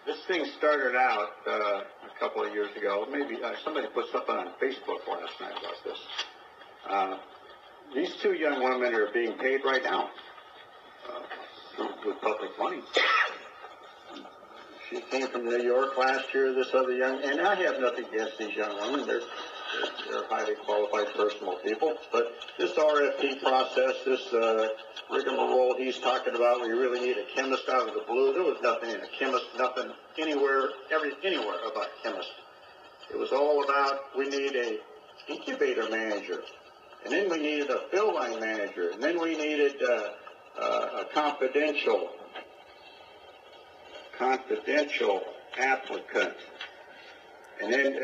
this thing started out a couple of years ago. Maybe somebody put something on Facebook last night about this. These two young women are being paid right now with public money. She came from New York last year, this other young, and I have nothing against these young women. They're highly qualified personal people. But this RFP process, this rigmarole he's talking about, where you really need a chemist out of the blue, there was nothing in a chemist, nothing anywhere about a chemist. It was all about, we need a incubator manager, and then we needed a fill line manager, and then we needed a confidential applicant, and then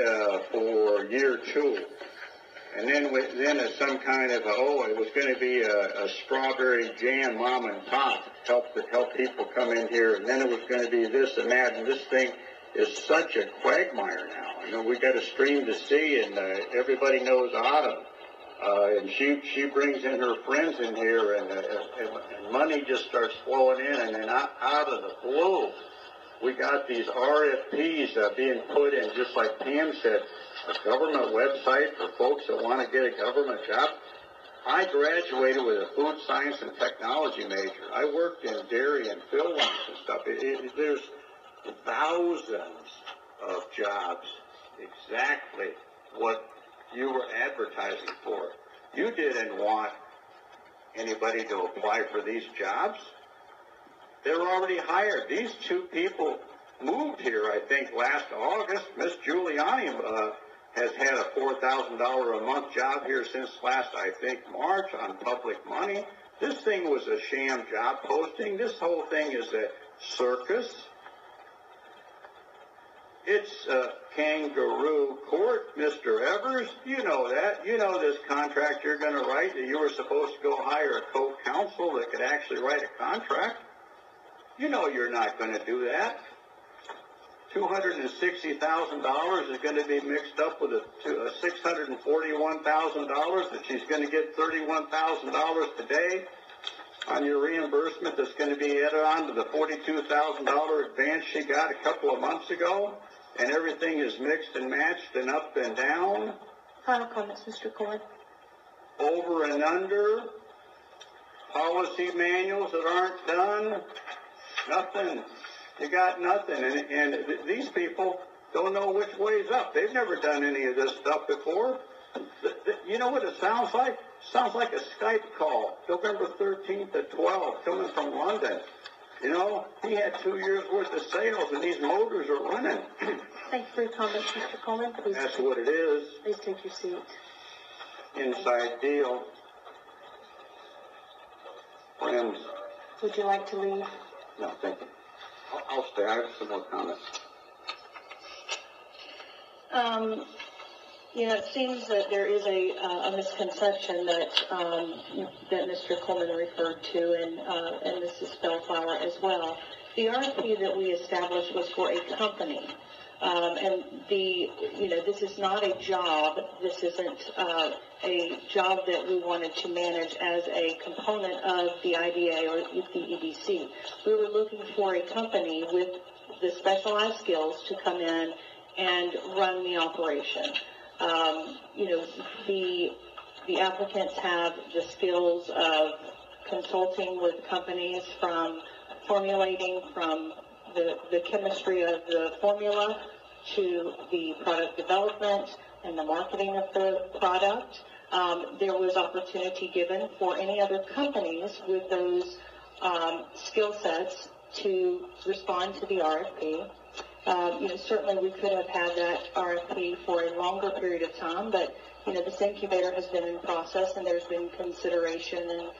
for year 2, and then as some kind of it was going to be a strawberry jam mom and pop to help people come in here, and then it was going to be this and that, and this thing is such a quagmire now. You know, we got a stream to see, and everybody knows Autumn, and she brings in her friends in here, and money just starts flowing in, and then out of the blue, we got these RFPs being put in, just like Pam said, a government website for folks that want to get a government job. I graduated with a food science and technology major. I worked in dairy and fill lines and stuff. There's thousands of jobs, exactly what you were advertising for. You didn't want anybody to apply for these jobs. They're already hired. These two people moved here, I think, last August. Miss Giuliani has had a $4,000 a month job here since last, I think, March on public money. This thing was a sham job posting. This whole thing is a circus. It's a kangaroo court, Mr. Evers. You know that. You know this contract you're going to write, that you were supposed to go hire a co-counsel that could actually write a contract. You know you're not going to do that. $260,000 is going to be mixed up with $641,000 that she's going to get $31,000 today on your reimbursement that's going to be added on to the $42,000 advance she got a couple of months ago, and everything is mixed and matched and up and down. Final comments, Mr. Kuhlman. Over and under, policy manuals that aren't done. Nothing. You got nothing. And these people don't know which way's up. They've never done any of this stuff before. You know what it sounds like? It sounds like a Skype call, November 13th at 12, coming from London. You know, he had 2 years' worth of sales, and these motors are running. Thank you for your comments, Mr. Kuhlman. That's what it is. Please take your seat. Inside deal. Friends. Would you like to leave? No, thank you. I'll stay. I have some more comments. You know, it seems that there is a misconception that Mr. Kuhlman referred to, and Mrs. Bellflower as well. The RFP that we established was for a company, and this is not a job. This isn't a job that we wanted to manage as a component of the IDA or the EDC. We were looking for a company with the specialized skills to come in and run the operation. The applicants have the skills of consulting with companies, from formulating from the chemistry of the formula to the product development and the marketing of the product. There was opportunity given for any other companies with those skill sets to respond to the RFP. Certainly we could have had that RFP for a longer period of time, but, this incubator has been in process, and there's been consideration and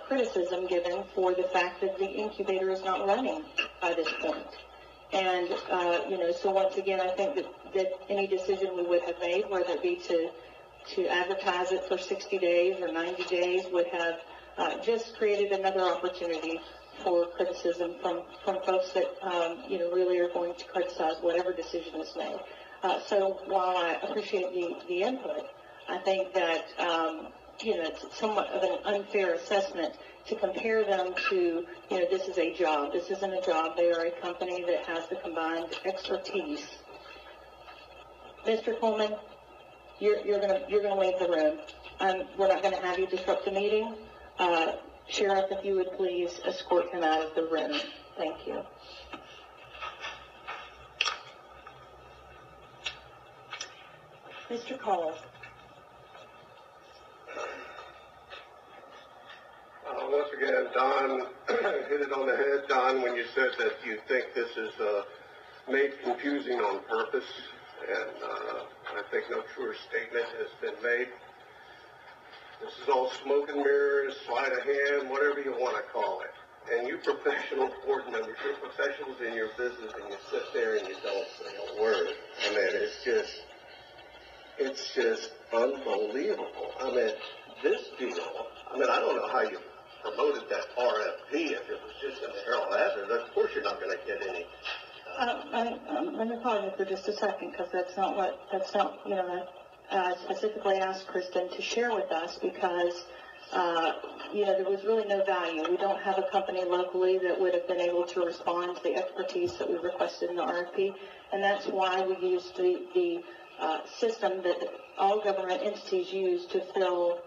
criticism given for the fact that the incubator is not running by this point. And, so once again, I think that any decision we would have made, whether it be to advertise it for 60 days or 90 days, would have just created another opportunity for criticism from folks that, really are going to criticize whatever decision is made. So while I appreciate the input, I think that it's somewhat of an unfair assessment to compare them to, this is a job. This isn't a job. They are a company that has the combined expertise. Mr. Kuhlman, you're gonna leave the room. We're not going to have you disrupt the meeting. Sheriff, if you would please escort him out of the room. Thank you. Mr. Cole. Once again, Don hit it on the head, Don, when you said that you think this is made confusing on purpose, and I think no truer statement has been made. This is all smoke and mirrors, sleight of hand, whatever you want to call it. And you professional board members, you're professionals in your business, and you sit there and you don't say a word. I mean, it's just unbelievable. I mean, this deal, I don't know how you promoted that RFP if it was just in the Herald Hazard. Of course you're not going to get any. Let me pause you for just a second, because I specifically asked Kristen to share with us because, there was really no value. We don't have a company locally that would have been able to respond to the expertise that we requested in the RFP, and that's why we used the system that all government entities use to fill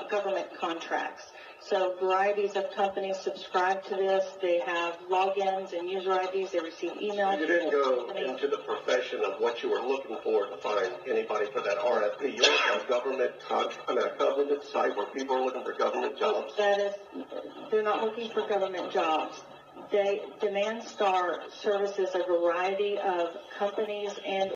government contracts. So varieties of companies subscribe to this. They have logins and user IDs. They receive emails. You didn't go into the profession of what you were looking for to find anybody for that RFP. You went on a government site where people are looking for government jobs. They're not looking for government jobs. Demand Star services a variety of companies and